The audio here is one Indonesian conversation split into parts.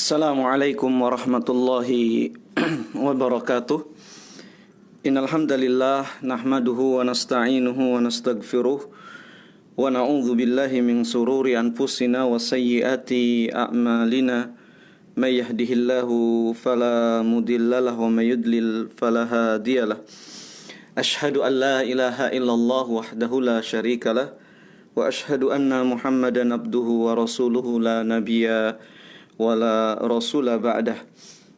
Assalamualaikum warahmatullahi wabarakatuh. Innal hamdalillah nahmaduhu wa nasta'inuhu wa nastaghfiruh wa na'udzu billahi min sururi anfusina wa sayyiati a'malina. May yahdihillahu fala mudhillalah wa may yudlil fala hadiyalah. Ashhadu an la ilaha illallah wahdahu la syarikalah wa ashhadu anna Muhammadan abduhu wa rasuluhu la nabiyya wala rasula ba'dah.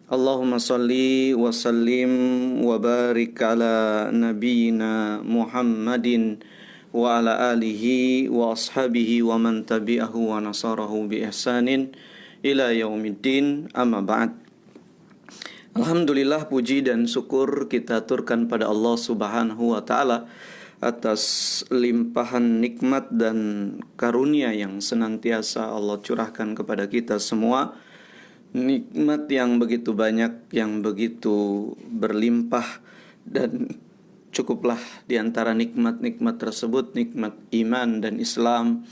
Allahumma salli wa sallim wa barik ala nabiyyina Muhammadin wa ala alihi wa ashabihi wa man tabi'ahu wa nasarahu bi ihsanin ila yaumiddin, amma ba'd. Alhamdulillah, puji dan syukur kita aturkan pada Allah Subhanahu wa taala atas limpahan nikmat dan karunia yang senantiasa Allah curahkan kepada kita semua. Nikmat yang begitu banyak, yang begitu berlimpah, dan cukuplah di antara nikmat-nikmat tersebut nikmat iman dan Islam,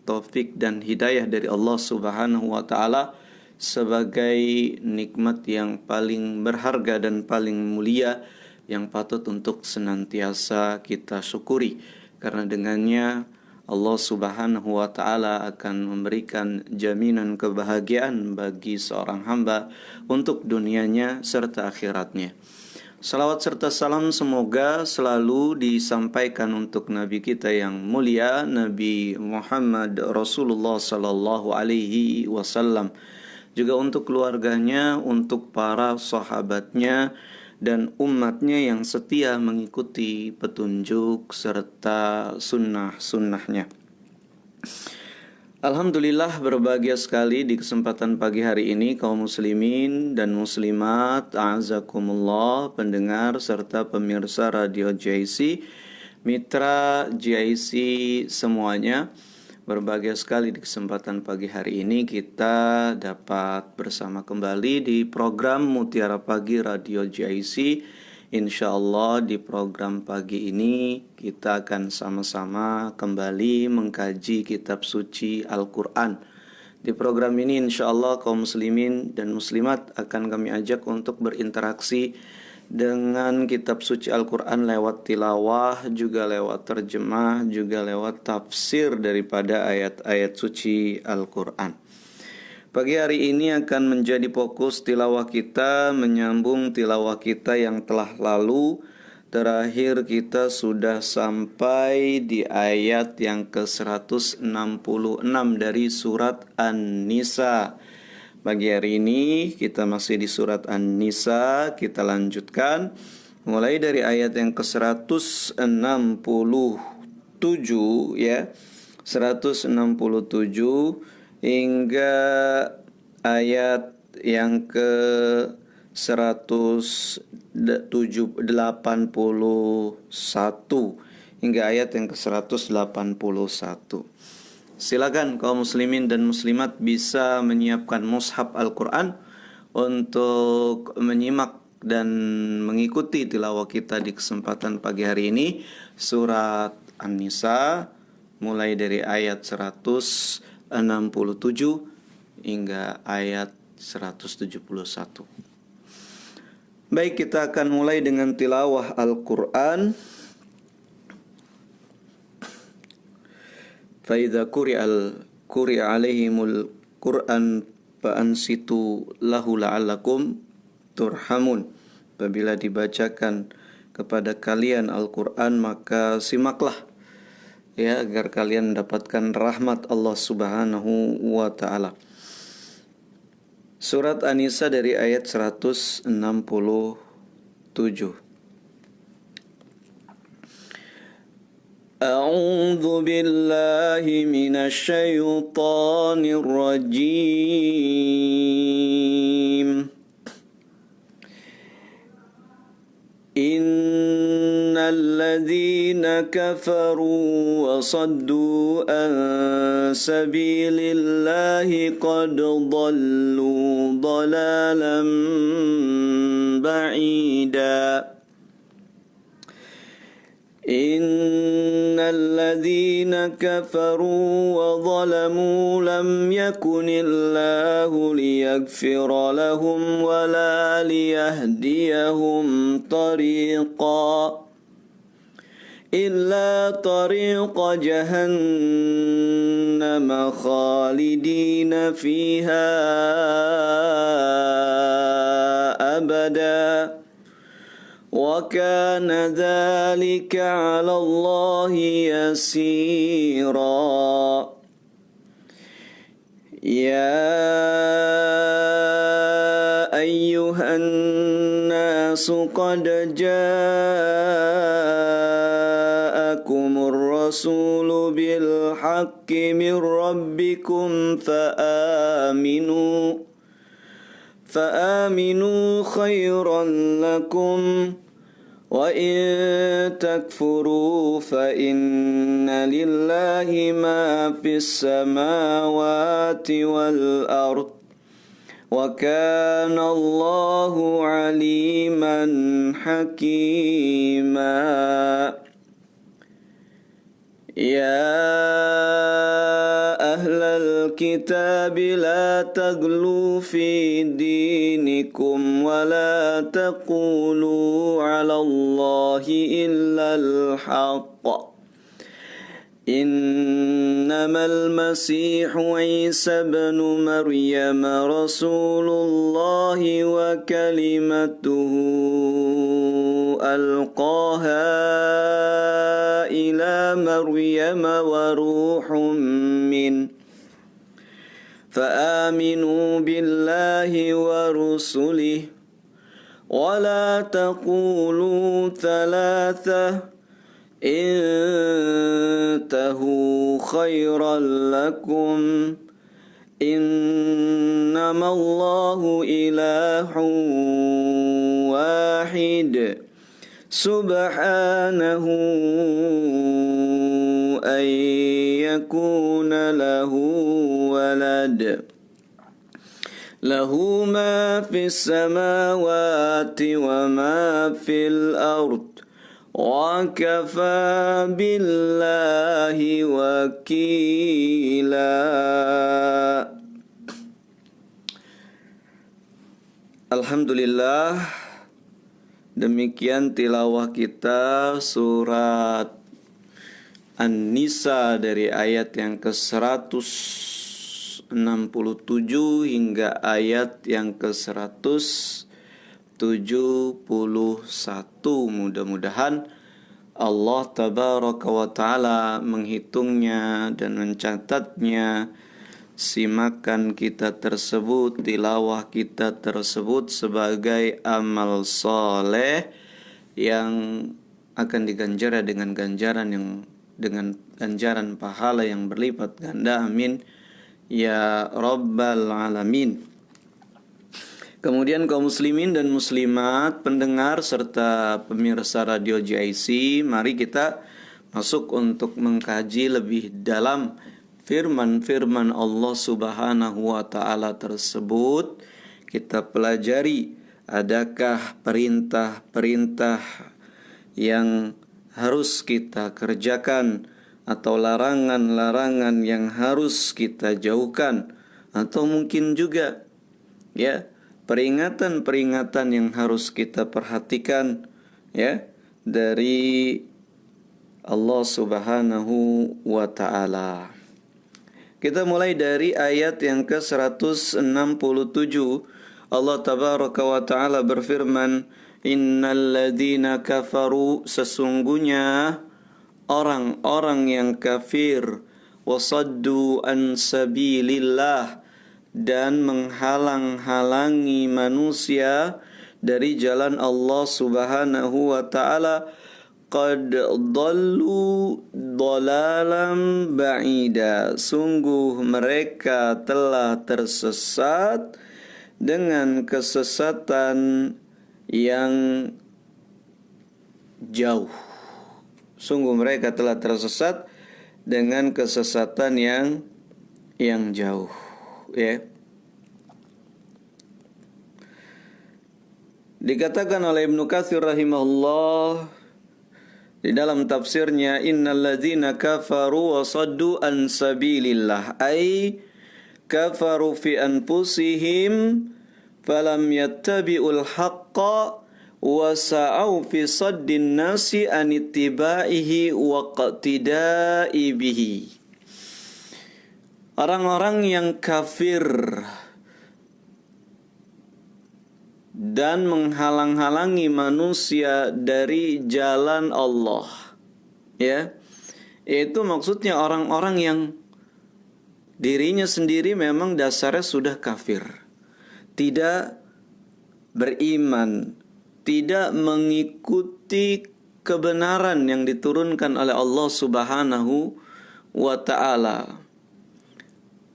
taufik dan hidayah dari Allah Subhanahu wa taala sebagai nikmat yang paling berharga dan paling mulia yang patut untuk senantiasa kita syukuri, karena dengannya Allah Subhanahu wa taala akan memberikan jaminan kebahagiaan bagi seorang hamba untuk dunianya serta akhiratnya. Salawat serta salam semoga selalu disampaikan untuk Nabi kita yang mulia, Nabi Muhammad Rasulullah sallallahu alaihi wasallam, juga untuk keluarganya, untuk para sahabatnya dan umatnya yang setia mengikuti petunjuk serta sunnah-sunnahnya. Alhamdulillah, berbahagia sekali di kesempatan pagi hari ini kaum muslimin dan muslimat, a'azakumullah, pendengar serta pemirsa Radio JIC, mitra JIC semuanya. Berbahagia sekali di kesempatan pagi hari ini kita dapat bersama kembali di program Mutiara Pagi Radio JIC. InsyaAllah di program pagi ini kita akan sama-sama kembali mengkaji kitab suci Al-Quran. Di program ini insyaallah kaum muslimin dan muslimat akan kami ajak untuk berinteraksi dengan kitab suci Al-Quran lewat tilawah, juga lewat terjemah, juga lewat tafsir daripada ayat-ayat suci Al-Quran. Pagi hari ini akan menjadi fokus tilawah kita, menyambung tilawah kita yang telah lalu. Terakhir kita sudah sampai di ayat yang ke-166 dari surat An-Nisa. Pagi hari ini kita masih di surat An-Nisa, kita lanjutkan mulai dari ayat yang ke-167 ya. 167 hingga ayat yang ke-181 hingga ayat yang ke-181. Silakan kaum muslimin dan muslimat bisa menyiapkan mushaf Al-Quran untuk menyimak dan mengikuti tilawah kita di kesempatan pagi hari ini. Surat An-Nisa mulai dari ayat 167 hingga ayat 171. Baik, kita akan mulai dengan tilawah Al-Quran. فَإِذَا قُرِئَ عَلَيْهِمُ الْقُرْآنُ فَأَنْصِتُوا لَهُ لَعَلَّكُمْ تُرْحَمُونَ. Apabila dibacakan kepada kalian Al-Quran, maka simaklah ya, agar kalian mendapatkan rahmat Allah Subhanahu wa taala. Surat An-Nisa dari ayat 167. A'udzu billahi minasy syaithanir rajim. Innal ladzina kafaru wa saddu an sabilillahi qad dhallu dhalalan ba'ida. Innal ladzina kafaru wa zalamu lam yakunillahu liyaghfira lahum wa la liyahdiyahum tariqa illa tariqa jahannam khalidina fiha abada wa kana dzalika 'ala Allahi yasira. Ya ayyuhan nasu qad ja'akumur rasulu bil haqqi min rabbikum فآمنوا خيرا لكم وإن تكفروا فإن لله ما في السماوات والأرض وكان الله عليما حكيما. يا أهل الكتاب لا تغلوا في دينكم ولا تقولوا على الله إلا الحق إنما المسيح عيسى بن مريم رسول الله وكلمته ألقاها إلى مريم وروح منه فآمنوا بالله ورسله ولا تقولوا ثلاثة انتهوا خيرا لكم إنما الله إله واحد سبحانه أن يكون له ولد له ما في السماوات وما في الأرض وكفى بالله وكيلا. Alhamdulillah, demikian tilawah kita surat An-Nisa dari ayat yang ke-167 hingga ayat yang ke-171. Mudah-mudahan Allah tabaraka wa ta'ala menghitungnya dan mencatatnya, simakan kita tersebut, tilawah kita tersebut sebagai amal soleh yang akan diganjar dengan ganjaran pahala yang berlipat ganda. Amin ya rabbal alamin. Kemudian kaum muslimin dan muslimat, pendengar serta pemirsa radio JIC, mari kita masuk untuk mengkaji lebih dalam firman-firman Allah Subhanahu wa taala tersebut. Kita pelajari adakah perintah-perintah yang harus kita kerjakan atau larangan-larangan yang harus kita jauhkan, atau mungkin juga ya peringatan-peringatan yang harus kita perhatikan ya dari Allah Subhanahu wa taala. Kita mulai dari ayat yang ke-167. Allah tabaraka wa taala berfirman, innal ladzina kafaru, sesungguhnya orang-orang yang kafir, wasaddu an sabilillah, dan menghalang-halangi manusia dari jalan Allah Subhanahu wa taala, qad dhallu dhalalan ba'ida, sungguh mereka telah tersesat dengan kesesatan yang jauh. Sungguh mereka telah tersesat dengan kesesatan yang jauh, ya. Dikatakan oleh Ibnu Katsir rahimahullah, Di dalam tafsirnya, innalladzina kafaru wa saddu an sabilillah, ay kafaru fi anfusihim falam yattabi'ul haqqa wa sa'au fi saddin nasi an ittibaihi wa qatida'i bihi. Orang-orang yang kafir dan menghalang-halangi manusia dari jalan Allah, ya, itu maksudnya orang-orang yang dirinya sendiri memang dasarnya sudah kafir, tidak beriman, tidak mengikuti kebenaran yang diturunkan oleh Allah Subhanahu wa ta'ala.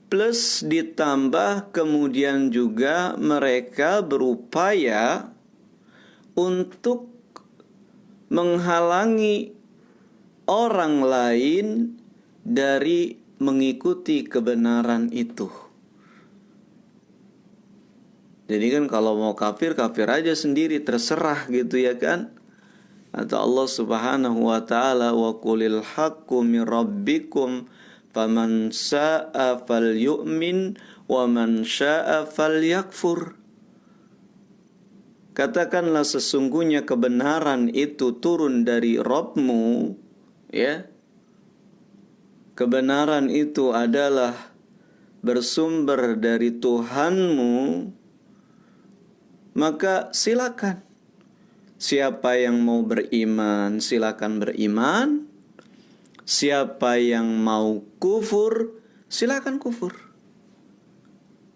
Plus ditambah kemudian juga mereka berupaya untuk menghalangi orang lain dari mengikuti kebenaran itu. Jadi kan kalau mau kafir, kafir aja sendiri, terserah gitu ya kan. Atau Allah Subhanahu wa ta'ala, wa qulil haqqu min rabbikum faman syaa falyu'min wa man syaa falyakfur. Katakanlah sesungguhnya kebenaran itu turun dari Rabbmu, ya. Kebenaran itu adalah bersumber dari Tuhanmu, maka silakan. Siapa yang mau beriman, silakan beriman. Siapa yang mau kufur, silakan kufur.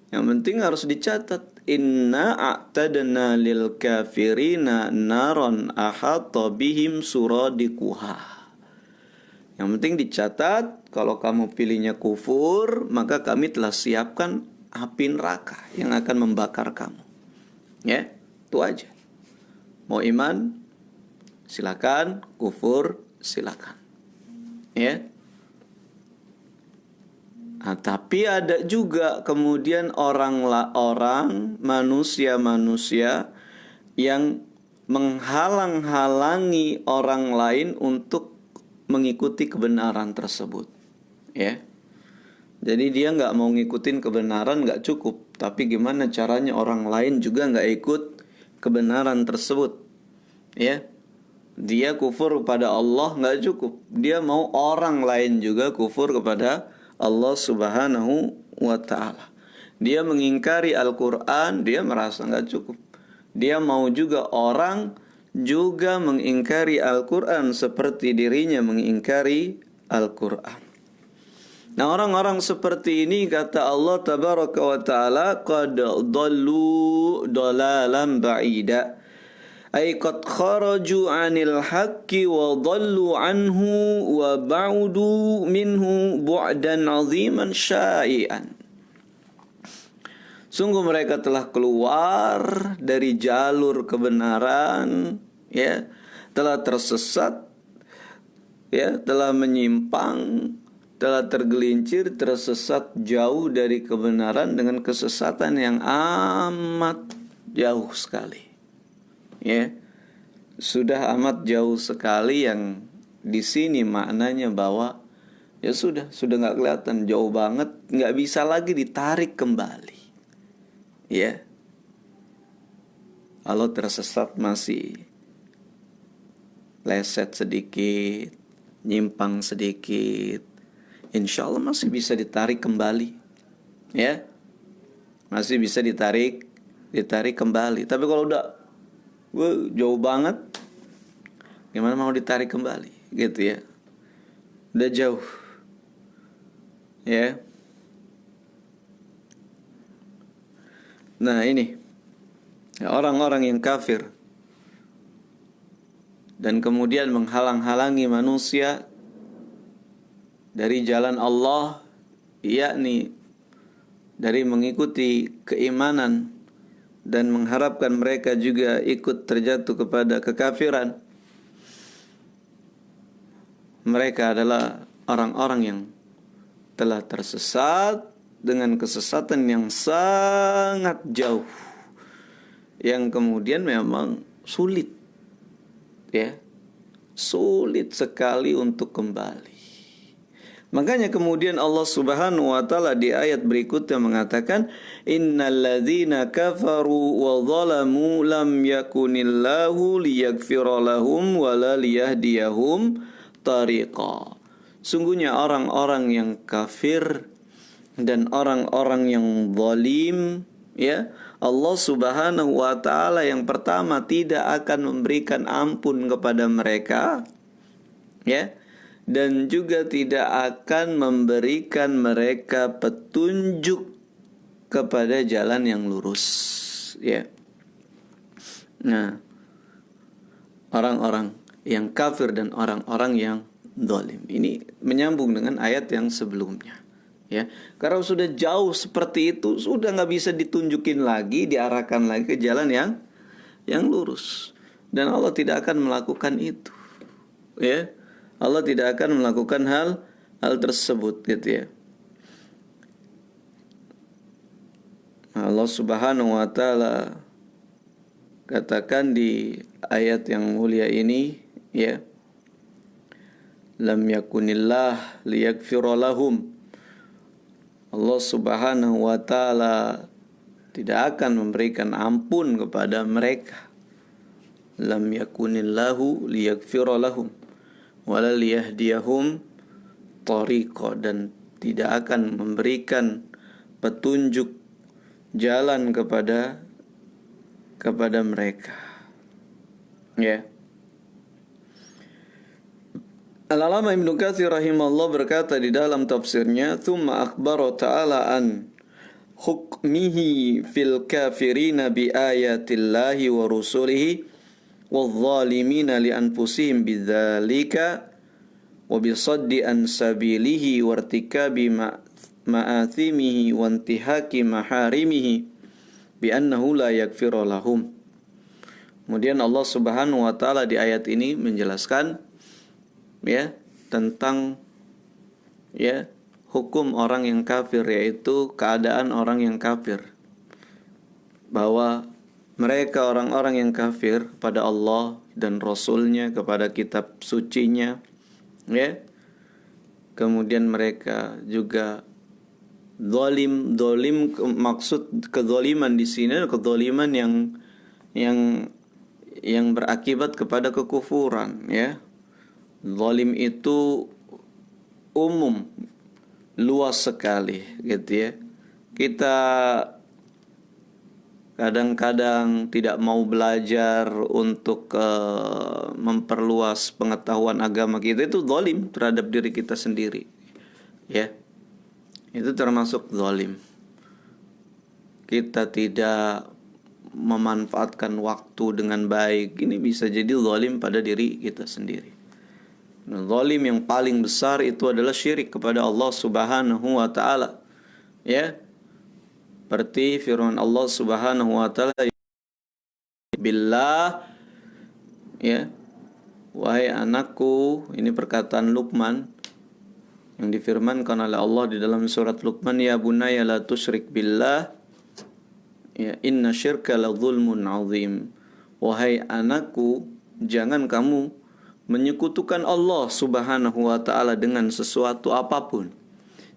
Yang penting harus dicatat, inna a'tadna lil kafirina naron ahata bihim suradikuha. Yang penting dicatat, kalau kamu pilihnya kufur, maka kami telah siapkan api neraka yang akan membakar kamu. Ya, itu aja. Mau iman, silakan. Kufur, silakan. Ya. Nah, tapi ada juga kemudian orang manusia yang menghalang-halangi orang lain untuk mengikuti kebenaran tersebut. Ya. Jadi dia nggak mau ngikutin kebenaran nggak cukup, tapi gimana caranya orang lain juga nggak ikut kebenaran tersebut. Ya. Dia kufur kepada Allah nggak cukup, dia mau orang lain juga kufur kepada Allah Subhanahu wa ta'ala. Dia mengingkari Al-Quran, dia merasa nggak cukup. Dia mau juga orang juga mengingkari Al-Quran seperti dirinya mengingkari Al-Quran. Nah, orang-orang seperti ini kata Allah Tabaraka wa ta'ala, qad dhallu dhalalan ba'ida. Ay qad kharaju 'anil haqqi wa dhallu 'anhu wa ba'udu minhu bu'dan 'aziman syai'an. Sungguh mereka telah keluar dari jalur kebenaran, ya, telah tersesat, ya, telah menyimpang, telah tergelincir, tersesat jauh dari kebenaran dengan kesesatan yang amat jauh sekali. Ya, sudah amat jauh sekali, yang di sini maknanya bahwa ya sudah nggak kelihatan, jauh banget, nggak bisa lagi ditarik kembali. Ya, kalau tersesat masih leset sedikit, nyimpang sedikit, insya Allah masih bisa ditarik kembali. Ya, masih bisa ditarik kembali. Tapi kalau udah jauh banget, gimana mau ditarik kembali, gitu ya. Udah jauh, ya. Nah ini orang-orang yang kafir dan kemudian menghalang-halangi manusia dari jalan Allah, yakni dari mengikuti keimanan, dan mengharapkan mereka juga ikut terjatuh kepada kekafiran. Mereka adalah orang-orang yang telah tersesat dengan kesesatan yang sangat jauh, yang kemudian memang sulit, ya, sulit sekali untuk kembali. Makanya kemudian Allah Subhanahu wa taala di ayat berikutnya mengatakan, innalladzina kafaru wa zalamu lam yakunillahu liyaghfira lahum wa la liyahdiyahum tariqa. Sungguhnya orang-orang yang kafir dan orang-orang yang zalim, ya, Allah Subhanahu wa taala yang pertama tidak akan memberikan ampun kepada mereka, ya, dan juga tidak akan memberikan mereka petunjuk kepada jalan yang lurus, ya. Nah, orang-orang yang kafir dan orang-orang yang zalim ini menyambung dengan ayat yang sebelumnya, ya. Karena sudah jauh seperti itu, sudah nggak bisa ditunjukin lagi, diarahkan lagi ke jalan yang lurus, dan Allah tidak akan melakukan itu, ya. Allah tidak akan melakukan hal tersebut, gitu ya. Allah Subhanahu wa taala katakan di ayat yang mulia ini, ya, lam yakunillah liyaghfira lahum. Allah Subhanahu wa taala tidak akan memberikan ampun kepada mereka. Lam yakunillahu liyaghfira lahum wala liyahdiyahum tariqa, dan tidak akan memberikan petunjuk jalan kepada mereka, ya. Al-Alama Ibnu Katsir rahimahullah berkata di dalam tafsirnya, tsumma akhbara ta'ala an hukmihi fil kafirina bi ayatillahi wa rusulihi wadh-dhalimina li anfusihim bidzalika wa bisaddi an sabilihi wa irtikabi ma'athimihi wa intihaki maharimihi bi annahu la yaghfiru lahum. Kemudian Allah Subhanahu wa taala di ayat ini menjelaskan, ya, tentang, ya, hukum orang yang kafir, yaitu keadaan orang yang kafir, bahwa mereka orang-orang yang kafir pada Allah dan Rasulnya, kepada kitab sucinya, ya. Kemudian mereka juga zalim. Maksud kezaliman di sini kezaliman yang berakibat kepada kekufuran, ya. Zalim itu umum, luas sekali, gitu ya. Kita kadang-kadang tidak mau belajar untuk memperluas pengetahuan agama kita, itu zalim terhadap diri kita sendiri, ya. Itu termasuk zalim. Kita tidak memanfaatkan waktu dengan baik, ini bisa jadi zalim pada diri kita sendiri. Nah, zalim yang paling besar itu adalah syirik kepada Allah Subhanahu wa taala, ya. Seperti firman Allah Subhanahu wa taala, billah, ya, wahai anakku, ini perkataan Luqman yang difirmankan oleh Allah di dalam surat Luqman, ya bunayya la tusyrik billah, ya, inna syirka la zulmun azim. Wahai anakku, jangan kamu menyekutukan Allah Subhanahu wa taala dengan sesuatu apapun.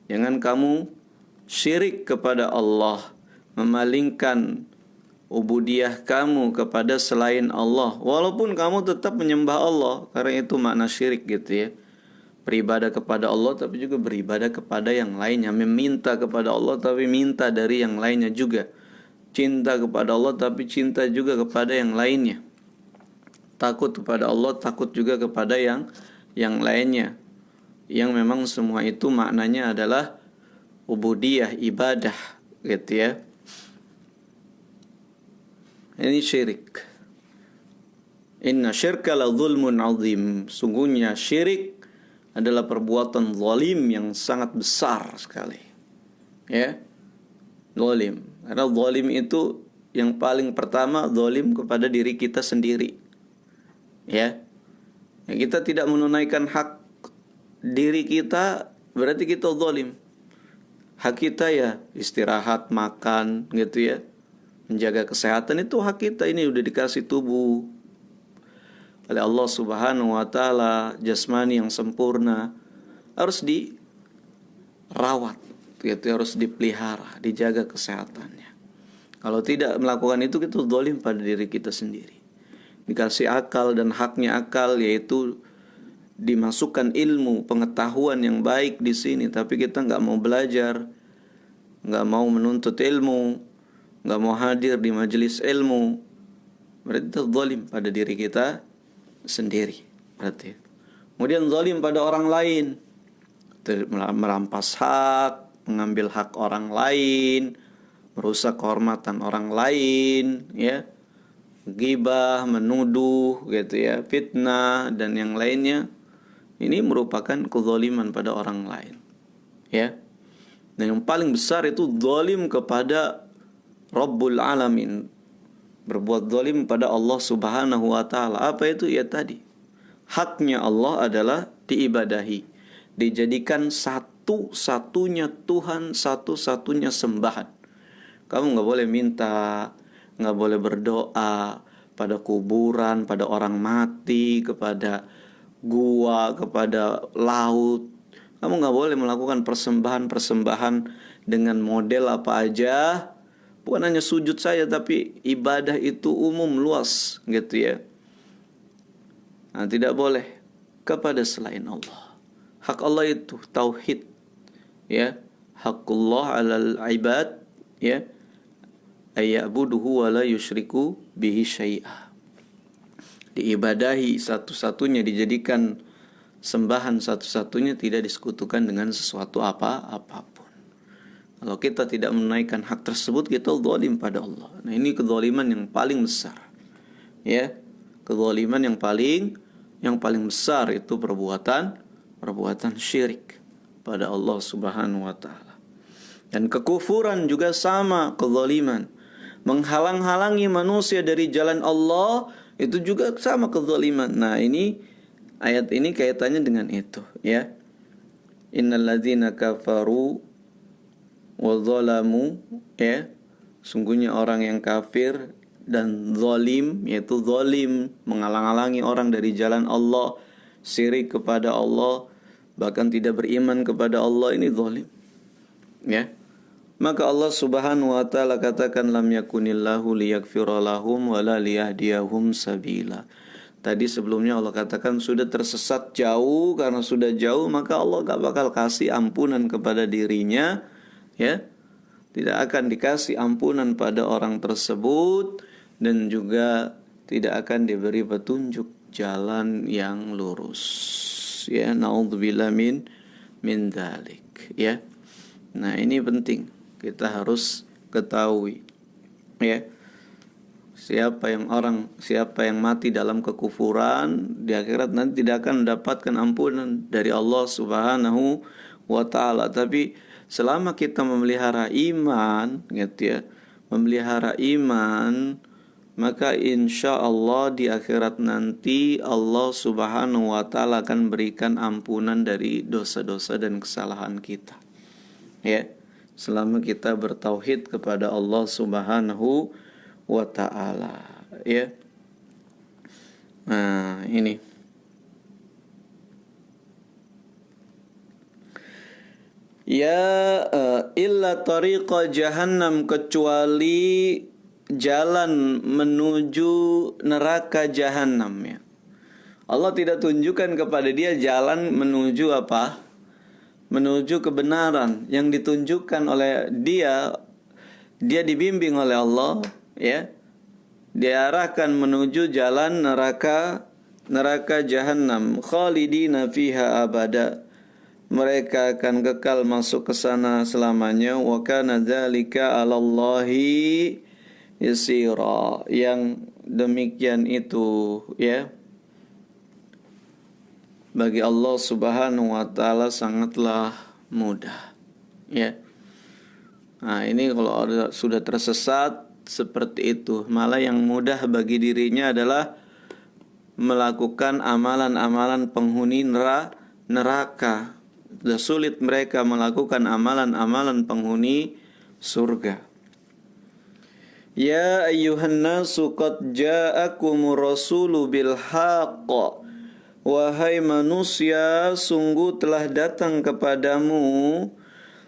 Jangan kamu syirik kepada Allah, memalingkan ubudiyah kamu kepada selain Allah, walaupun kamu tetap menyembah Allah, karena itu makna syirik, gitu ya. Beribadah kepada Allah tapi juga beribadah kepada yang lainnya, meminta kepada Allah tapi minta dari yang lainnya juga, cinta kepada Allah tapi cinta juga kepada yang lainnya, takut kepada Allah, takut juga kepada yang lainnya, yang memang semua itu maknanya adalah ubudiyah, ibadah, gitu ya. Ini syirik. Inna syirka la zulmun azim. Sungguhnya syirik adalah perbuatan zalim yang sangat besar sekali, ya. Zalim. Karena zalim itu yang paling pertama zalim kepada diri kita sendiri, ya. Kita tidak menunaikan hak diri kita, berarti kita zalim. Hak kita, ya, istirahat, makan, gitu ya, menjaga kesehatan, itu hak kita. Ini udah dikasih tubuh, oleh Allah Subhanahu wa taala, jasmani yang sempurna, harus dirawat, itu harus dipelihara, dijaga kesehatannya. Kalau tidak melakukan itu, kita zalim pada diri kita sendiri. Dikasih akal dan haknya akal, yaitu dimasukkan ilmu, pengetahuan yang baik di sini, tapi kita nggak mau belajar, nggak mau menuntut ilmu, nggak mau hadir di majelis ilmu, berarti itu zalim pada diri kita sendiri. Berarti kemudian zalim pada orang lain, merampas hak, mengambil hak orang lain, merusak kehormatan orang lain, ya, ghibah, menuduh, gitu ya, fitnah dan yang lainnya. Ini merupakan kezaliman pada orang lain, ya. Dan yang paling besar itu zalim kepada Rabbul Alamin, berbuat zalim pada Allah Subhanahu wa taala. Apa itu? Ya tadi, haknya Allah adalah diibadahi, dijadikan satu-satunya Tuhan, satu-satunya sembahan. Kamu nggak boleh minta, nggak boleh berdoa pada kuburan, pada orang mati, kepada gua, kepada laut. Kamu nggak boleh melakukan persembahan-persembahan dengan model apa aja. Bukan hanya sujud saja, tapi ibadah itu umum, luas, gitu ya. Nah, tidak boleh kepada selain Allah. Hak Allah itu tauhid, ya. Hakullah 'alal ibad, ya, ayyabuduhu wa la yusyriku bihi syai'a. Diibadahi satu-satunya, dijadikan sembahan satu-satunya, tidak disekutukan dengan sesuatu apapun. Kalau kita tidak menunaikan hak tersebut, kita zalim pada Allah. Nah, ini kezaliman yang paling besar, ya. Kezaliman yang paling besar itu perbuatan syirik pada Allah Subhanahu wa taala. Dan kekufuran juga sama, kezaliman. Menghalang-halangi manusia dari jalan Allah, itu juga sama kezaliman. Nah, ini ayat ini kaitannya dengan itu, ya. Innalladzina kafaru wa zalamu, ya. Sungguhnya orang yang kafir dan zalim, yaitu zalim, menghalang-halangi orang dari jalan Allah, syirik kepada Allah, bahkan tidak beriman kepada Allah, ini zalim, ya. Maka Allah Subhanahu wa taala katakan, lam yakunillahu liyaghfira lahum wala liyahdiyahum sabila. Tadi sebelumnya Allah katakan sudah tersesat jauh, karena sudah jauh maka Allah gak bakal kasih ampunan kepada dirinya, ya. Tidak akan dikasih ampunan pada orang tersebut, dan juga tidak akan diberi petunjuk jalan yang lurus, ya. Naudzubillah min dzalik, ya. Nah, ini penting, kita harus ketahui, ya. Siapa yang mati dalam kekufuran, di akhirat nanti tidak akan mendapatkan ampunan dari Allah Subhanahu wa taala. Tapi selama kita memelihara iman, gitu ya, memelihara iman, maka insya Allah di akhirat nanti Allah Subhanahu wa taala akan berikan ampunan dari dosa-dosa dan kesalahan kita, ya. Selama kita bertauhid kepada Allah Subhanahu wa ta'ala, ya. Nah, ini ya, illa tariqa jahannam, kecuali jalan menuju neraka jahannam, ya. Allah tidak tunjukkan kepada dia jalan menuju apa? Menuju kebenaran. Yang ditunjukkan oleh dia dibimbing oleh Allah, ya, diarahkan menuju jalan neraka jahannam, khalidina fiha abada, mereka akan kekal masuk ke sana selamanya. Wa kana dzalika 'alallahi yasira, yang demikian itu, ya, bagi Allah Subhanahu wa taala sangatlah mudah, ya. Nah, ini kalau sudah tersesat seperti itu, malah yang mudah bagi dirinya adalah melakukan amalan-amalan penghuni neraka. Sudah sulit mereka melakukan amalan-amalan penghuni surga. Ya ayyuhan nasu qad ja'akumur rasulu bil haqq. Wahai manusia, sungguh telah datang kepadamu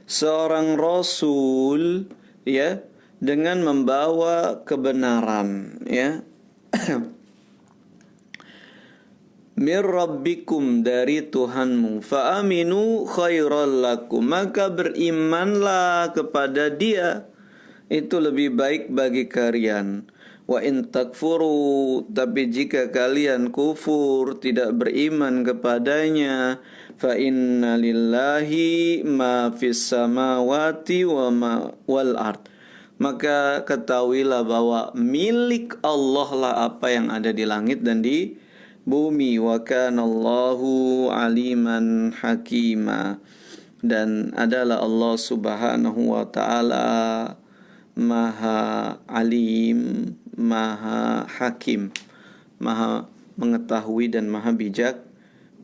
seorang rasul, ya, dengan membawa kebenaran, ya. Mir rabbikum, dari Tuhanmu. Fa'aminu khairal lakum, maka berimanlah kepada dia, itu lebih baik bagi kalian. Wa in takfuru, tapi jika kalian kufur, tidak beriman kepadanya, fa inna lillahi ma fis samawati wa ma wal ard, maka ketahuilah bahwa milik Allah lah apa yang ada di langit dan di bumi. Wa kanallahu aliman hakima, dan adalah Allah Subhanahu wa taala Maha alim, Maha hakim, Maha mengetahui dan Maha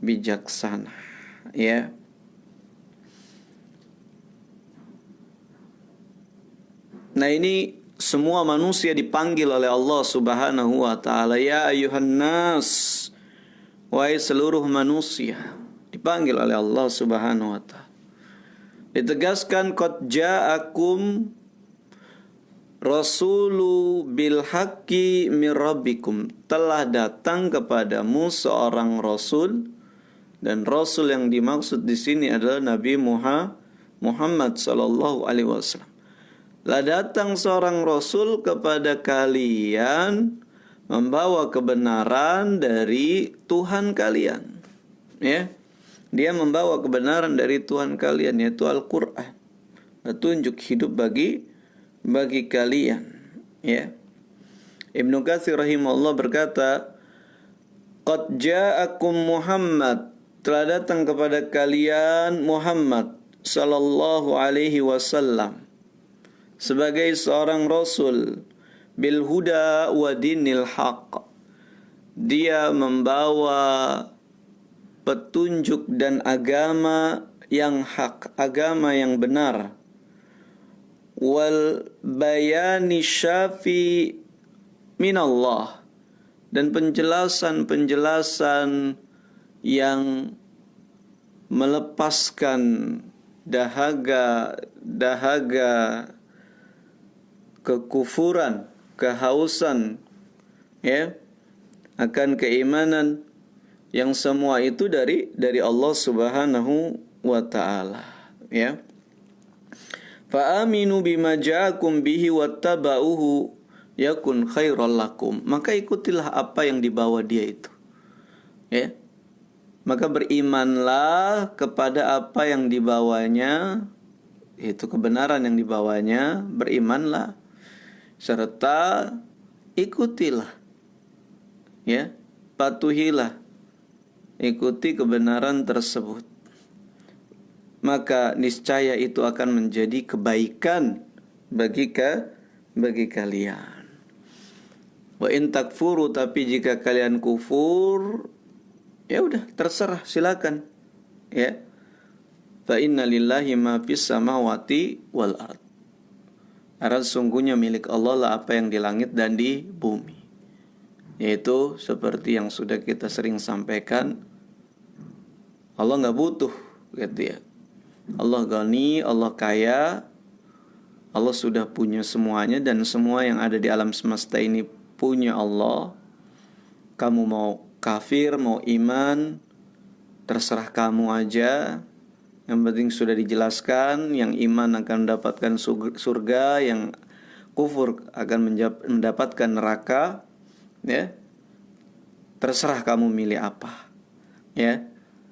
bijaksana, ya. Nah, ini semua manusia dipanggil oleh Allah Subhanahu wa taala, ya ayuhan nas, wahai seluruh manusia, dipanggil oleh Allah Subhanahu wa taala. Ditegaskan qad ja'akum rasulu bil haqqi mir rabbikum, telah datang kepadamu seorang rasul, dan rasul yang dimaksud di sini adalah Nabi Muhammad sallallahu alaihi wasallam. Telah datang seorang rasul kepada kalian membawa kebenaran dari Tuhan kalian, ya. Dia membawa kebenaran dari Tuhan kalian, yaitu Al-Qur'an, petunjuk hidup bagi kalian, ya. Ibnu Katsir rahimahullah berkata, qad ja'akum Muhammad, telah datang kepada kalian Muhammad sallallahu alaihi wasallam sebagai seorang rasul, bil huda wa dinil haq, dia membawa petunjuk dan agama yang hak, agama yang benar, wal bayani syafi minallah, dan penjelasan-penjelasan yang melepaskan dahaga kekufuran, kehausan, ya, akan keimanan, yang semua itu dari Allah Subhanahu wa taala, ya. Fa aminu bima ja'akum bihi wattaba'uhu yakun khairal lakum, maka ikutilah apa yang dibawa dia itu, ya. Maka berimanlah kepada apa yang dibawanya, itu kebenaran yang dibawanya, berimanlah serta ikutilah, ya, patuhilah, ikuti kebenaran tersebut, maka niscaya itu akan menjadi kebaikan bagi kalian. Wa in takfuru, tapi jika kalian kufur, ya udah, terserah, silakan, ya. Fa inna lillahi ma fis samawati wal ard, karena sungguhnya milik Allah lah apa yang di langit dan di bumi. Yaitu seperti yang sudah kita sering sampaikan, Allah nggak butuh, gitu ya. Allah ghani, Allah kaya, Allah sudah punya semuanya, dan semua yang ada di alam semesta ini punya Allah. Kamu mau kafir, mau iman, terserah kamu aja. Yang penting sudah dijelaskan, yang iman akan mendapatkan surga, yang kufur akan mendapatkan neraka, ya. Terserah kamu milih apa, ya.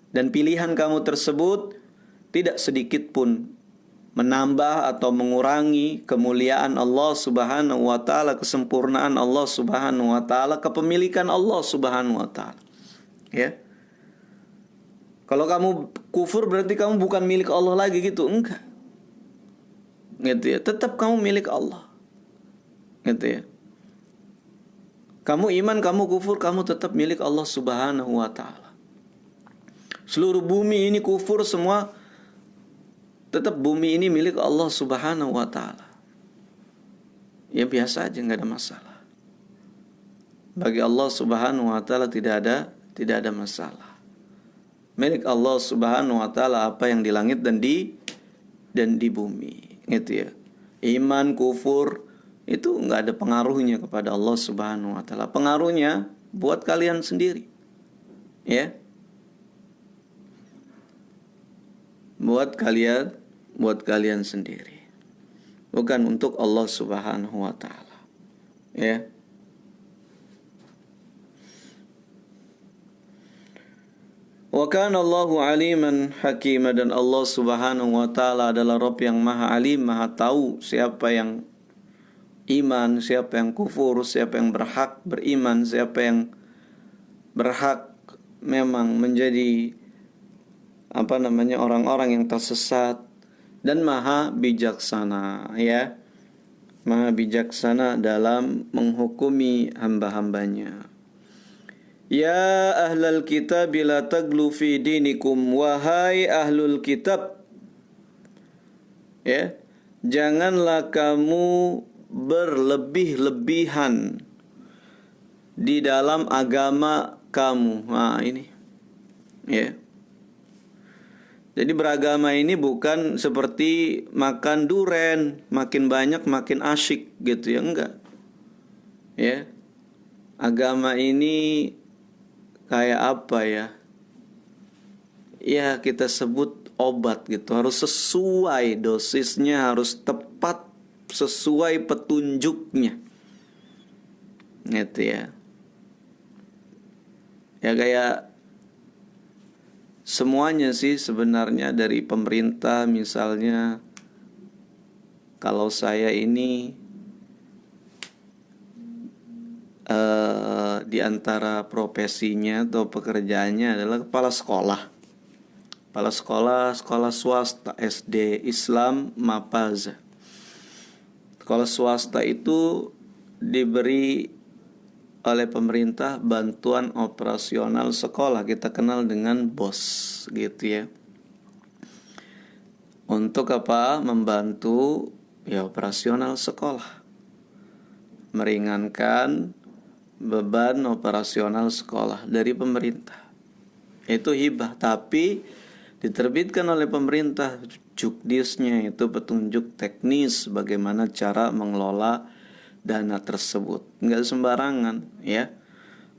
Dan pilihan kamu tersebut tidak sedikit pun menambah atau mengurangi kemuliaan Allah Subhanahu wa taala, kesempurnaan Allah Subhanahu wa taala, kepemilikan Allah Subhanahu wa taala, ya. Kalau kamu kufur berarti kamu bukan milik Allah lagi, gitu, enggak. Gitu ya, tetap kamu milik Allah. Gitu ya. Kamu iman, kamu kufur, kamu tetap milik Allah Subhanahu wa taala. Seluruh bumi ini kufur semua, tetap bumi ini milik Allah Subhanahu wa taala. ya biasa aja, nggak ada masalah. Bagi Allah Subhanahu wa taala tidak ada masalah. Milik Allah Subhanahu wa taala apa yang di langit dan di bumi, gitu ya. Iman, kufur itu nggak ada pengaruhnya kepada Allah Subhanahu wa taala. Pengaruhnya buat kalian sendiri. Ya. Buat kalian sendiri. Bukan untuk Allah Subhanahu wa taala. Ya. Wa kana Allahu aliman hakima, dan Allah Subhanahu wa taala adalah Rabb yang Maha Alim, Maha tahu siapa yang iman, siapa yang kufur, siapa yang berhak beriman, siapa yang berhak memang menjadi orang-orang yang tersesat, dan Maha bijaksana, ya. Maha bijaksana dalam menghukumi hamba-hambanya. Ya ahlal kitab la taglu fi dinikum, wahai ahlul kitab, ya, janganlah kamu berlebih-lebihan di dalam agama kamu. Nah, ini, ya. Jadi beragama ini bukan seperti makan duren, makin banyak makin asyik gitu ya, enggak. Ya. Agama ini kayak apa ya? Ya kita sebut obat gitu, harus sesuai dosisnya, harus tepat sesuai petunjuknya. Gitu ya. Ya kayak semuanya sih sebenarnya dari pemerintah, misalnya kalau saya ini di antara profesinya atau pekerjaannya adalah kepala sekolah swasta SD Islam Mapaz. Sekolah swasta itu diberi oleh pemerintah bantuan operasional sekolah, kita kenal dengan BOS gitu ya. Untuk apa? Membantu ya operasional sekolah, meringankan beban operasional sekolah dari pemerintah. Itu hibah, tapi diterbitkan oleh pemerintah jukdisnya, itu petunjuk teknis bagaimana cara mengelola dana tersebut. Enggak sembarangan, ya.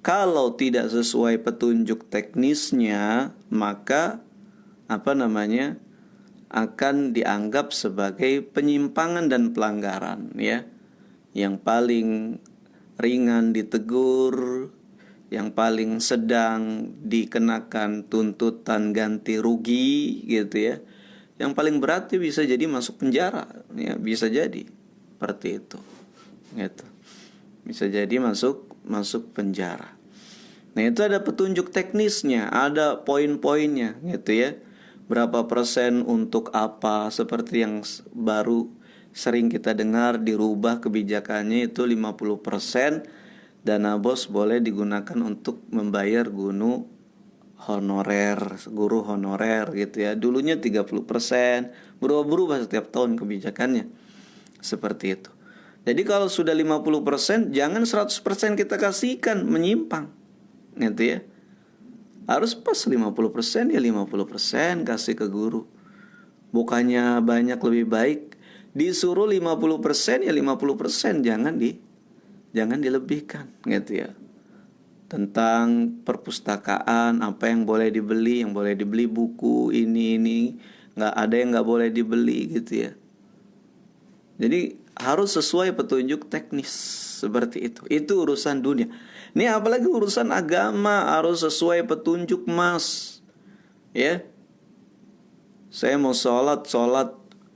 Kalau tidak sesuai petunjuk teknisnya, maka akan dianggap sebagai penyimpangan dan pelanggaran, ya. Yang paling ringan ditegur, yang paling sedang dikenakan tuntutan ganti rugi gitu ya. Yang paling berat bisa jadi masuk penjara, ya, bisa jadi seperti itu. Gitu. Bisa jadi masuk penjara. Nah, itu ada petunjuk teknisnya, ada poin-poinnya gitu ya. Berapa persen untuk apa, seperti yang baru sering kita dengar dirubah kebijakannya itu 50% dana BOS boleh digunakan untuk membayar guru honorer gitu ya. Dulunya 30%, berubah-berubah setiap tahun kebijakannya. Seperti itu. Jadi kalau sudah 50%, jangan 100% kita kasihkan, menyimpang. Gitu ya. Harus pas 50% ya 50% kasih ke guru. Bukannya banyak lebih baik, disuruh 50% ya 50%, jangan dilebihkan gitu ya. Tentang perpustakaan, apa yang boleh dibeli, buku ini ada yang nggak boleh dibeli gitu ya. Jadi harus sesuai petunjuk teknis seperti itu. Itu urusan dunia. Ini apalagi urusan agama, harus sesuai petunjuk, Mas. Ya. Saya mau sholat,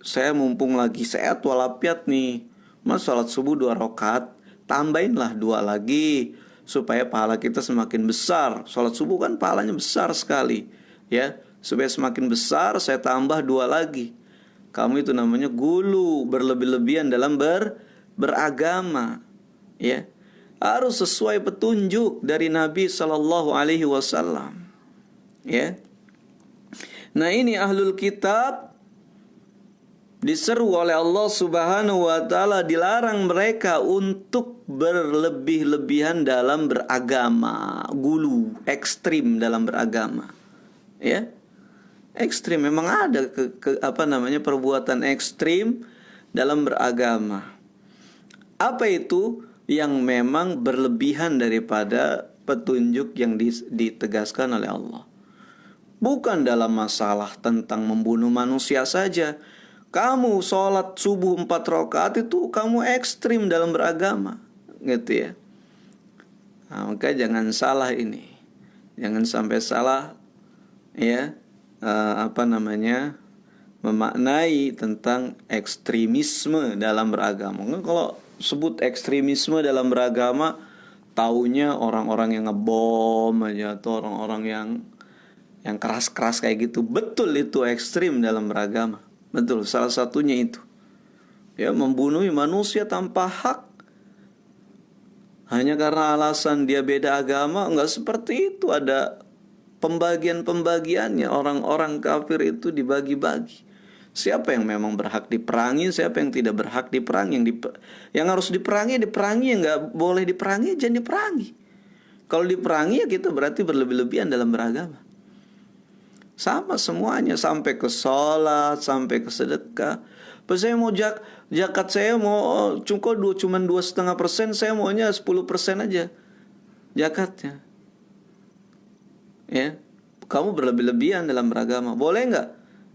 saya mumpung lagi sehat walafiat nih, Mas, sholat subuh 2 rakaat, tambahinlah 2 lagi supaya pahala kita semakin besar. Sholat subuh kan pahalanya besar sekali, ya. Supaya semakin besar, saya tambah 2 lagi. Kamu itu namanya gulu, berlebih-lebihan dalam beragama, ya. Harus sesuai petunjuk dari Nabi Sallallahu Alaihi Wasallam, ya. Nah, ini ahlul kitab diseru oleh Allah Subhanahu wa taala, dilarang mereka untuk berlebih-lebihan dalam beragama, gulu, ekstrim dalam beragama. Ya. Ekstrim memang ada perbuatan ekstrim dalam beragama. Apa itu? Yang memang berlebihan daripada petunjuk yang ditegaskan oleh Allah. Bukan dalam masalah tentang membunuh manusia saja. Kamu sholat subuh 4 rakaat itu kamu ekstrim dalam beragama, gitu ya. Nah, maka jangan salah ini. Jangan sampai salah, ya, memaknai tentang ekstremisme dalam beragama. Kalau sebut ekstremisme dalam beragama, taunya orang-orang yang ngebom aja, atau orang-orang yang keras-keras kayak gitu. Betul, itu ekstrim dalam beragama. Betul, salah satunya itu. Ya, membunuh manusia tanpa hak hanya karena alasan dia beda agama. Enggak seperti itu. Ada pembagian-pembagiannya. Orang-orang kafir itu dibagi-bagi. Siapa yang memang berhak diperangi, siapa yang tidak berhak diperangi. Yang harus diperangi, yang nggak boleh diperangi, jangan diperangi. Kalau diperangi ya kita berarti berlebih-lebihan dalam beragama. Sama semuanya, sampai ke sholat, sampai ke sedekah. Pas saya mau zakat, saya mau cuma 2,5%, saya maunya 10% aja zakatnya. Ya, kamu berlebih-lebihan dalam beragama. Boleh nggak?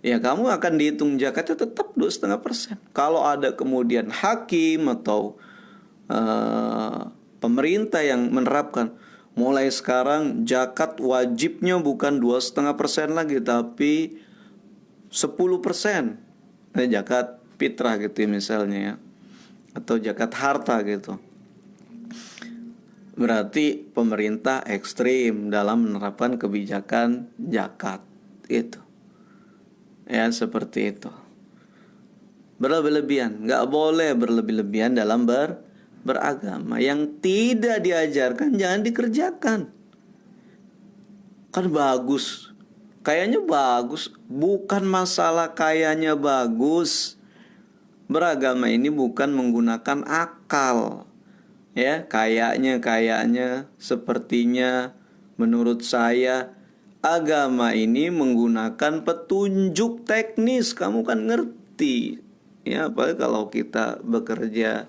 Ya, kamu akan dihitung zakatnya tetap 2,5%. Kalau ada kemudian hakim atau pemerintah yang menerapkan, mulai sekarang zakat wajibnya bukan 2,5% lagi, tapi 10%. Zakat fitrah gitu misalnya ya, atau zakat harta gitu. Berarti pemerintah ekstrim dalam menerapkan kebijakan zakat gitu. Ya, seperti itu. Berlebih-lebihan, nggak boleh berlebih-lebihan dalam beragama. Yang tidak diajarkan jangan dikerjakan. Kan bagus, kayaknya bagus. Bukan masalah kayaknya bagus. Beragama ini bukan menggunakan akal. Ya, kayaknya, sepertinya, menurut saya. Agama ini menggunakan petunjuk teknis. Kamu kan ngerti. Ya, apalagi kalau kita bekerja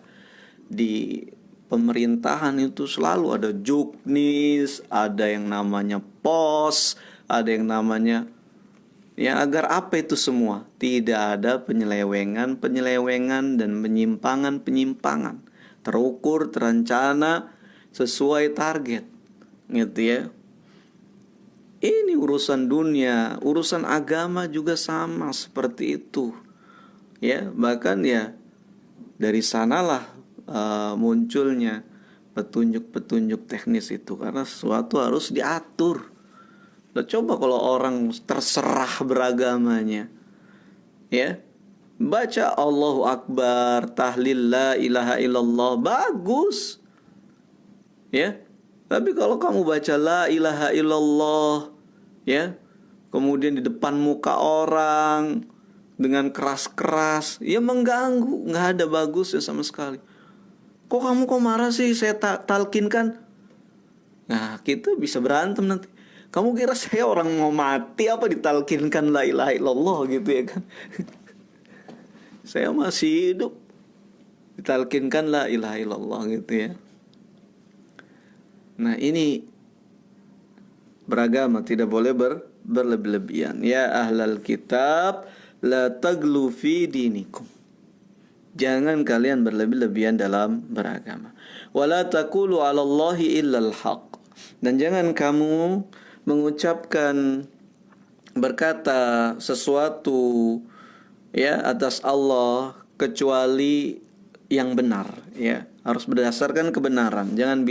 di pemerintahan itu selalu ada juknis, ada yang namanya pos, ada yang namanya, ya, agar apa itu semua? Tidak ada penyelewengan dan penyimpangan. Terukur, terencana, sesuai target. Gitu ya. Ini urusan dunia, urusan agama juga sama seperti itu. Ya, bahkan ya dari sanalah munculnya petunjuk-petunjuk teknis itu, karena sesuatu harus diatur. Coba kalau orang terserah beragamanya, ya, baca Allahu Akbar, tahlil la ilaha illallah, bagus, ya. Tapi kalau kamu baca la ilaha illallah, ya, kemudian di depan muka orang dengan keras-keras, ya mengganggu, nggak ada bagusnya sama sekali. Kok kamu marah sih? Saya talkinkan. Nah, kita bisa berantem nanti. Kamu kira saya orang mau mati apa ditalkinkan la ilaha illallah gitu ya kan? Saya masih hidup, ditalkinkan la ilaha illallah gitu ya. Nah, ini beragama tidak boleh berlebih-lebihan. Ya ahlal kitab, la taglu fi dinikum. Jangan kalian berlebih-lebihan dalam beragama. Wala taqulu 'alallahi illal haq. Dan jangan kamu mengucapkan, berkata sesuatu ya atas Allah kecuali yang benar, ya. Harus berdasarkan kebenaran. Jangan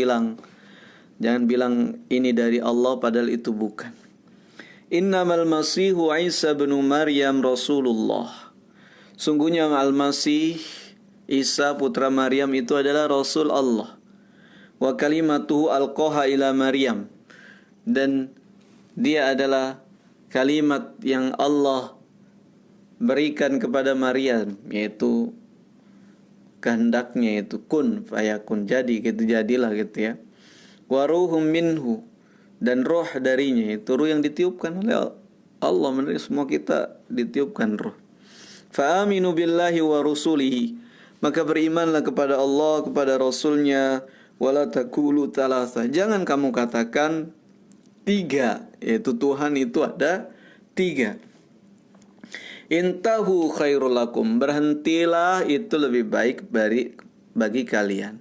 bilang ini dari Allah padahal itu bukan. Innamal masihu Isa bin Maryam Rasulullah. Sungguhnya Al-Masih Isa putra Maryam itu adalah Rasul Allah. Wa kalimatuhu alqaha ila Maryam. Dan dia adalah kalimat yang Allah berikan kepada Maryam, yaitu kehendaknya, itu kun fayakun, jadi gitu, jadilah gitu ya. Wa ruhum minhu, dan roh darinya, itu ruh yang ditiupkan oleh Allah. Menurut semua kita ditiupkan roh. Fa aminu billahi wa rusulihi, maka berimanlah kepada Allah, kepada Rasulnya. Wala taqulu thalatha, jangan kamu katakan tiga, yaitu Tuhan itu ada tiga. Intahu khairul lakum, berhentilah, itu lebih baik bagi kalian.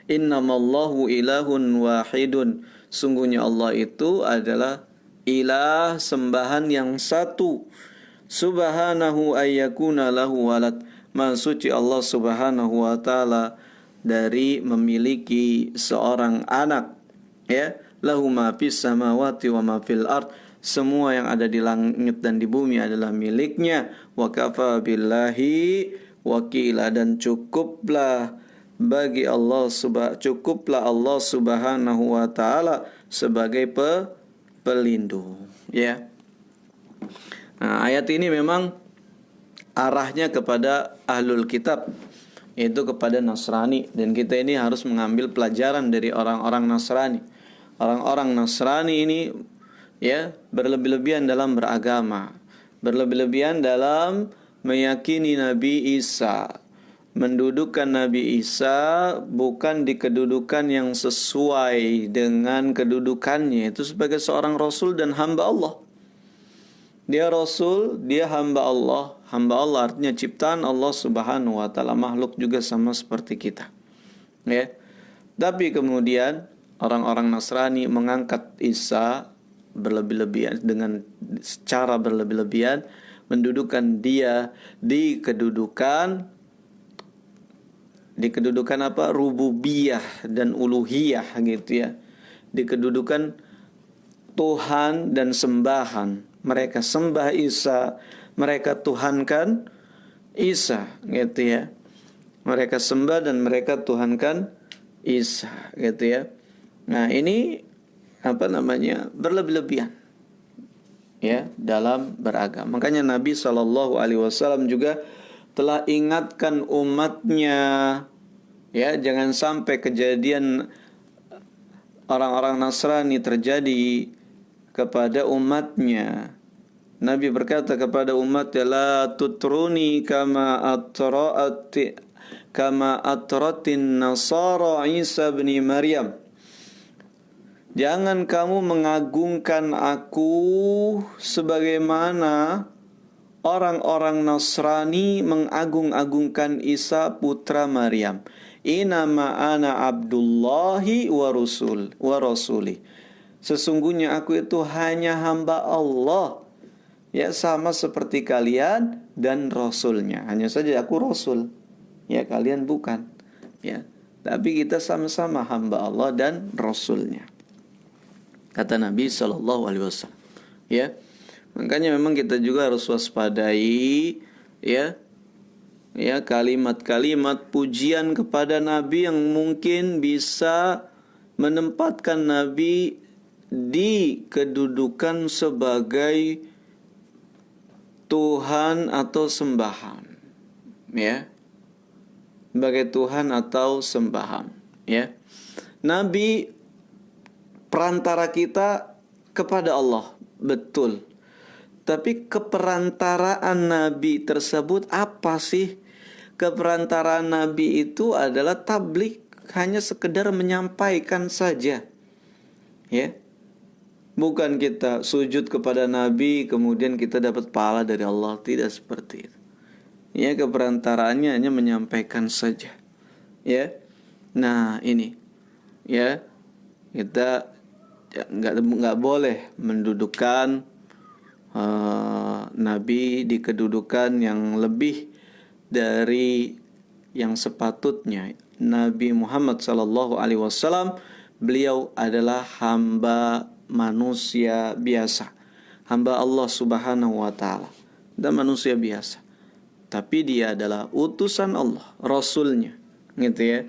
Innamallahu ilahun wahidun, sungguhnya Allah itu adalah ilah, sembahan yang satu. Subhanahu ayyakuna lahu walad, maha suci Allah subhanahu wa ta'ala dari memiliki seorang anak. Ya, lahu ma fis samawati wa ma fil ard, semua yang ada di langit dan di bumi adalah miliknya. Wa kafa billahi wakila, dan cukuplah Allah subhanahu wa ta'ala sebagai pelindung. Ya. Nah, ayat ini memang arahnya kepada ahlul kitab, yaitu kepada Nasrani, dan kita ini harus mengambil pelajaran dari orang-orang Nasrani. Orang-orang Nasrani ini ya berlebih-lebihan dalam beragama, berlebih-lebihan dalam meyakini Nabi Isa, mendudukkan Nabi Isa bukan di kedudukan yang sesuai dengan kedudukannya, itu sebagai seorang rasul dan hamba Allah. Dia rasul, dia hamba Allah. Hamba Allah artinya ciptaan Allah subhanahu wa ta'ala, makhluk juga sama seperti kita. Ya. Tapi kemudian orang-orang Nasrani mengangkat Isa berlebih-lebihan, dengan cara berlebih-lebihan, mendudukkan dia di kedudukan apa? Rububiyah dan uluhiyah gitu ya. Di kedudukan Tuhan dan sembahan. Mereka sembah Isa, mereka tuhankan Isa gitu ya. Mereka sembah dan mereka tuhankan Isa gitu ya. Nah, ini berlebih-lebihan ya dalam beragama. Makanya Nabi SAW juga telah ingatkan umatnya, ya, jangan sampai kejadian orang-orang Nasrani terjadi kepada umatnya. Nabi berkata kepada umatnya, la tutruni kama atratin nasara Isa bin Maryam. Jangan kamu mengagungkan aku sebagaimana orang-orang Nasrani mengagung-agungkan Isa putra Maryam. Inama ana abdullahi wa rasuli. Sesungguhnya aku itu hanya hamba Allah, ya, sama seperti kalian dan rasulnya. Hanya saja aku rasul, ya, kalian bukan, ya. Tapi kita sama-sama hamba Allah dan rasulnya, kata Nabi SAW. Ya, makanya memang kita juga harus waspadai, ya, kalimat-kalimat pujian kepada Nabi yang mungkin bisa menempatkan Nabi di kedudukan sebagai Tuhan atau sembahan, ya, sebagai Tuhan atau sembahan, ya. Nabi perantara kita kepada Allah, betul. Tapi keperantaraan Nabi tersebut apa sih? Keperantaraan Nabi itu adalah tabligh, hanya sekedar menyampaikan saja, ya. Bukan kita sujud kepada Nabi kemudian kita dapat pahala dari Allah, tidak seperti itu. Ya, keperantaraannya hanya menyampaikan saja. Ya. Nah, ini, ya, kita nggak boleh mendudukan Nabi di kedudukan yang lebih dari yang sepatutnya. Nabi Muhammad SAW, beliau adalah hamba manusia biasa, hamba Allah subhanahu wa ta'ala, dan manusia biasa. Tapi dia adalah utusan Allah, rasulnya, gitu ya.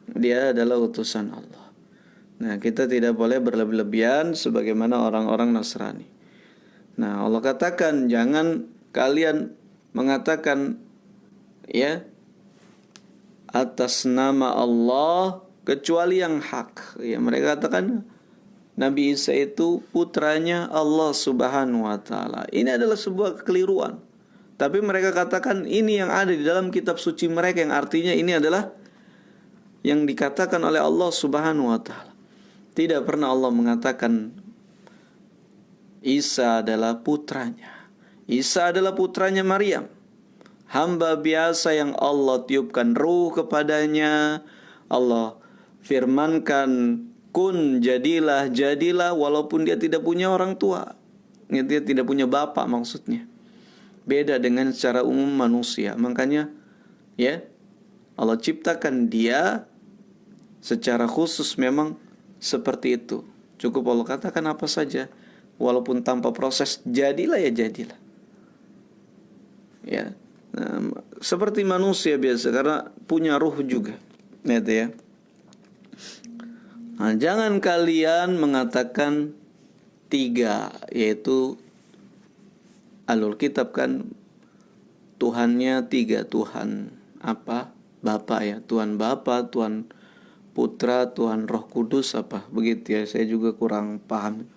Dia adalah utusan Allah. Nah, kita tidak boleh berlebih-lebihan sebagaimana orang-orang Nasrani. Nah, Allah katakan, jangan kalian mengatakan ya atas nama Allah kecuali yang hak. Ya, mereka katakan Nabi Isa itu putranya Allah Subhanahu wa taala. Ini adalah sebuah kekeliruan. Tapi mereka katakan ini yang ada di dalam kitab suci mereka, yang artinya ini adalah yang dikatakan oleh Allah Subhanahu wa taala. Tidak pernah Allah mengatakan Isa adalah putranya. Isa adalah putranya Maryam, hamba biasa yang Allah tiupkan ruh kepadanya. Allah firmankan kun, jadilah, jadilah, walaupun dia tidak punya orang tua. Dia tidak punya bapak maksudnya. Beda dengan secara umum manusia. Makanya ya Allah ciptakan dia secara khusus memang seperti itu. Cukup Allah katakan apa saja, walaupun tanpa proses, jadilah ya jadilah. Ya, nah, seperti manusia biasa karena punya ruh juga. Gitu ya. Nah, jangan kalian mengatakan tiga, yaitu Alul Kitab kan Tuhannya tiga, Tuhan apa? Bapa ya, Tuhan Bapa, Tuhan Putra, Tuhan Roh Kudus apa? Begitu ya, saya juga kurang paham.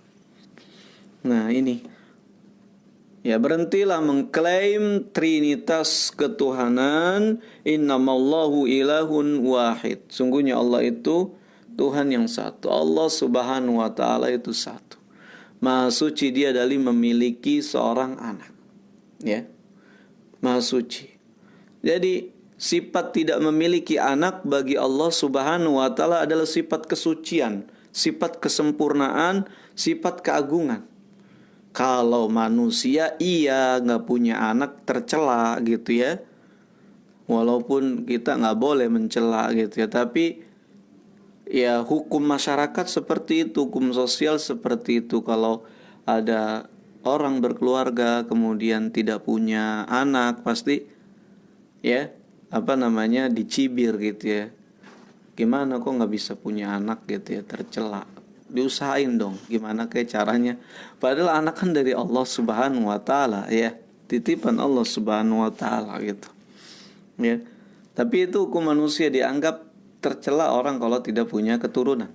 Nah ini, ya berhentilah mengklaim trinitas ketuhanan. Innamallahu ilahun wahid. Sungguhnya Allah itu Tuhan yang satu. Allah Subhanahu wa taala itu satu. Maha suci dia dari memiliki seorang anak. Ya. Maha suci. Jadi sifat tidak memiliki anak bagi Allah Subhanahu wa taala adalah sifat kesucian, sifat kesempurnaan, sifat keagungan. Kalau manusia iya nggak punya anak tercela gitu ya. Walaupun kita nggak boleh mencela gitu ya, tapi ya hukum masyarakat seperti itu, hukum sosial seperti itu. Kalau ada orang berkeluarga kemudian tidak punya anak, pasti ya dicibir gitu ya. Gimana kok nggak bisa punya anak gitu ya, tercela. Diusahain dong gimana kayak caranya. Padahal anak kan dari Allah Subhanahu wa taala ya, titipan Allah Subhanahu wa taala gitu. Ya. Tapi itu hukum manusia, dianggap tercela orang kalau tidak punya keturunan,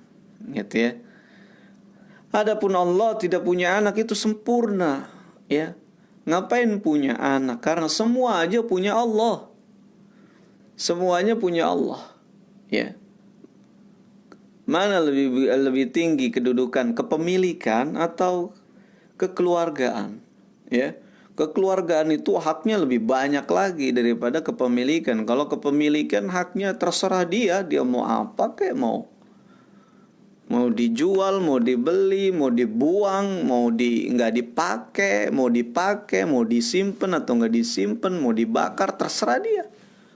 gitu ya. Adapun Allah tidak punya anak itu sempurna, ya. Ngapain punya anak? Karena semua aja punya Allah. Semuanya punya Allah, ya. Mana lebih tinggi kedudukan, kepemilikan atau kekeluargaan, ya? Kekeluargaan itu haknya lebih banyak lagi daripada kepemilikan. Kalau kepemilikan haknya terserah dia mau apa kayak mau dijual, mau dibeli, mau dibuang, nggak dipakai, mau disimpan atau nggak disimpan, mau dibakar, terserah dia.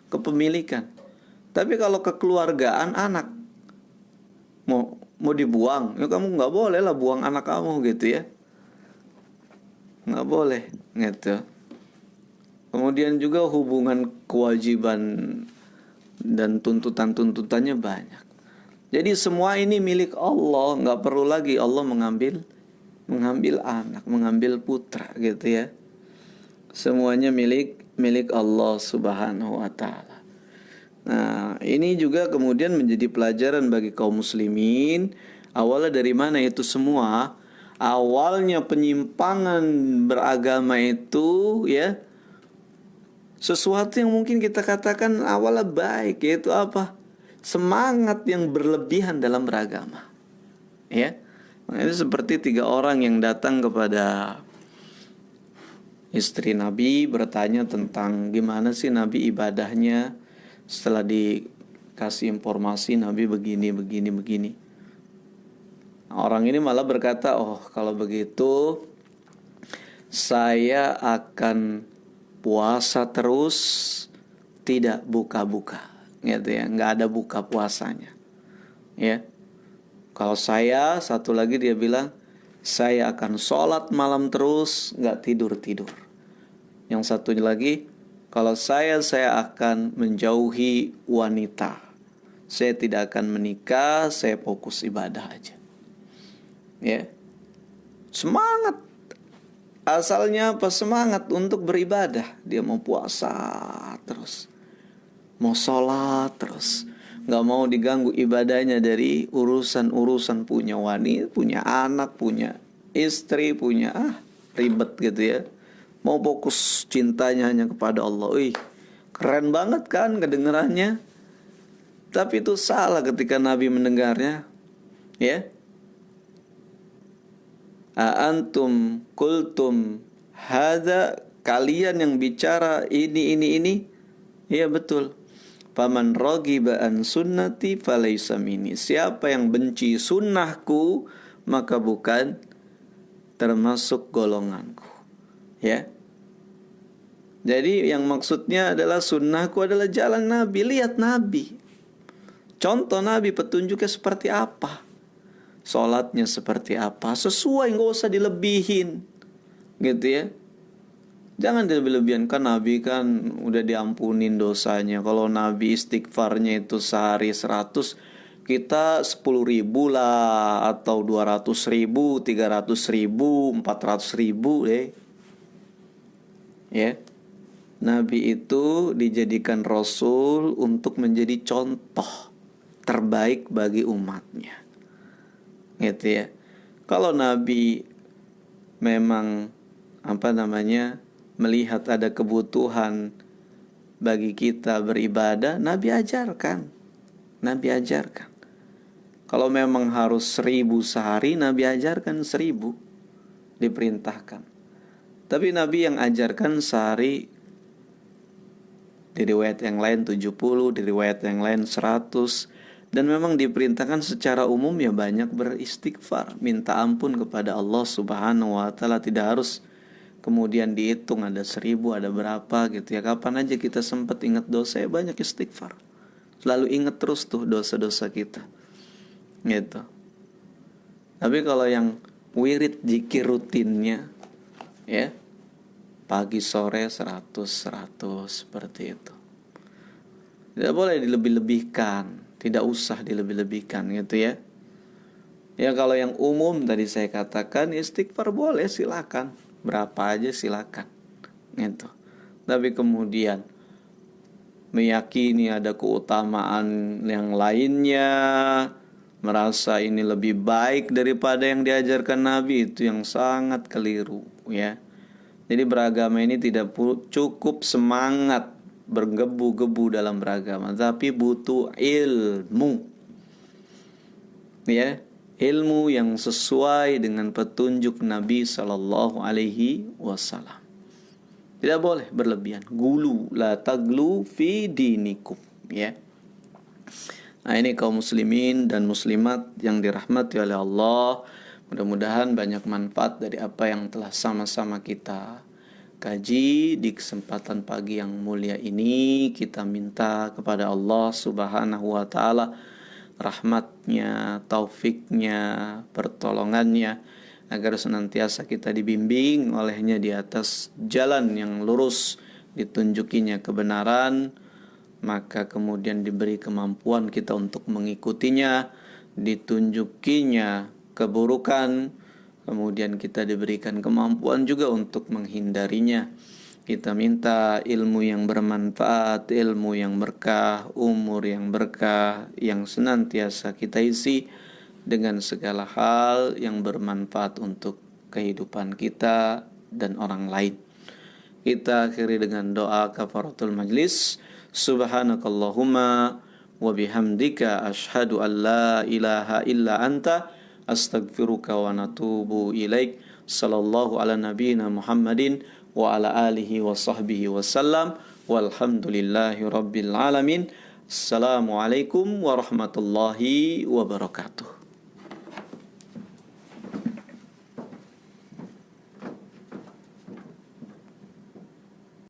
Kepemilikan. Tapi kalau kekeluargaan anak mau dibuang, ya kamu nggak boleh lah buang anak kamu gitu ya. Nggak boleh gitu. Kemudian juga hubungan kewajiban dan tuntutannya banyak. Jadi semua ini milik Allah, nggak perlu lagi Allah mengambil anak, mengambil putra gitu ya. Semuanya milik Allah Subhanahu wa taala. Nah, ini juga kemudian menjadi pelajaran bagi kaum muslimin. Awalnya dari mana itu semua? Awalnya penyimpangan beragama itu ya sesuatu yang mungkin kita katakan awalnya baik, yaitu apa? Semangat yang berlebihan dalam beragama. Ya. Itu seperti 3 orang yang datang kepada istri Nabi bertanya tentang gimana sih Nabi ibadahnya. Setelah dikasih informasi Nabi begini. Orang ini malah berkata, oh kalau begitu saya akan puasa terus, tidak buka-buka, gitu ya, nggak ada buka puasanya, ya. Kalau saya, satu lagi dia bilang, saya akan sholat malam terus, nggak tidur. Yang satu lagi, kalau saya akan menjauhi wanita, saya tidak akan menikah, saya fokus ibadah aja. Ya, semangat asalnya apa? Semangat untuk beribadah. Dia mau puasa terus, mau sholat terus, nggak mau diganggu ibadahnya dari urusan-urusan punya wanita, punya anak, punya istri, punya ribet gitu ya. Mau fokus cintanya hanya kepada Allah. Wih, keren banget kan kedengarannya. Tapi itu salah ketika Nabi mendengarnya. Ya, antum kultum hadza, kalian yang bicara ini. Ya betul. Faman raghiba an sunnati falaysa minni. Siapa yang benci sunnahku maka bukan termasuk golonganku. Ya. Jadi yang maksudnya adalah sunnahku adalah jalan Nabi. Lihat Nabi, contoh Nabi, petunjuknya seperti apa, sholatnya seperti apa, sesuai, nggak usah dilebihin gitu ya. Jangan dilebih-lebihan, kan Nabi kan udah diampunin dosanya. Kalau Nabi istighfarnya itu sehari 100, kita 10.000 lah, atau 200.000, 300.000, 400.000 deh. Ya, Nabi itu dijadikan Rasul untuk menjadi contoh terbaik bagi umatnya, gitu ya. Kalau Nabi memang melihat ada kebutuhan bagi kita beribadah, Nabi ajarkan. Kalau memang harus 1.000 sehari, Nabi ajarkan 1.000, diperintahkan. Tapi Nabi yang ajarkan sehari, di riwayat yang lain 70, di riwayat yang lain 100. Dan memang diperintahkan secara umum ya banyak beristighfar, minta ampun kepada Allah Subhanahu wa ta'ala. Tidak harus kemudian dihitung ada 1.000, ada berapa gitu ya. Kapan aja kita sempat ingat dosa, ya banyak istighfar. Selalu ingat terus tuh dosa-dosa kita, gitu. Tapi kalau yang wirid zikir rutinnya, ya pagi sore 100 seperti itu, tidak boleh dilebih-lebihkan, tidak usah dilebih-lebihkan gitu ya. Ya kalau yang umum tadi saya katakan, istighfar boleh, silakan, berapa aja silakan gitu. Tapi kemudian meyakini ada keutamaan yang lainnya, merasa ini lebih baik daripada yang diajarkan Nabi, itu yang sangat keliru ya. Jadi beragama ini tidak cukup semangat bergebu-gebu dalam beragama, tapi butuh ilmu. Ya, ilmu yang sesuai dengan petunjuk Nabi sallallahu alaihi wasallam. Tidak boleh berlebihan. Gulu, la taglu fi dinikum, ya. Nah, ini kaum muslimin dan muslimat yang dirahmati oleh Allah. Mudah-mudahan banyak manfaat dari apa yang telah sama-sama kita kaji di kesempatan pagi yang mulia ini. Kita minta kepada Allah Subhanahu wa ta'ala rahmatnya, taufiknya, pertolongannya, agar senantiasa kita dibimbing olehnya di atas jalan yang lurus, ditunjukinya kebenaran, maka kemudian diberi kemampuan kita untuk mengikutinya, ditunjukinya keburukan, kemudian kita diberikan kemampuan juga untuk menghindarinya. Kita minta ilmu yang bermanfaat, ilmu yang berkah, umur yang berkah, yang senantiasa kita isi dengan segala hal yang bermanfaat untuk kehidupan kita dan orang lain. Kita akhiri dengan doa kafaratul majlis. Subhanakallahumma wa bihamdika asyhadu an la ilaha illa anta astaghfiruka wa natubu ilaik. Sallallahu ala nabiyyina Muhammadin wa ala alihi wa sahbihi wasallam. Walhamdulillahi rabbil alamin. Assalamualaikum warahmatullahi wabarakatuh.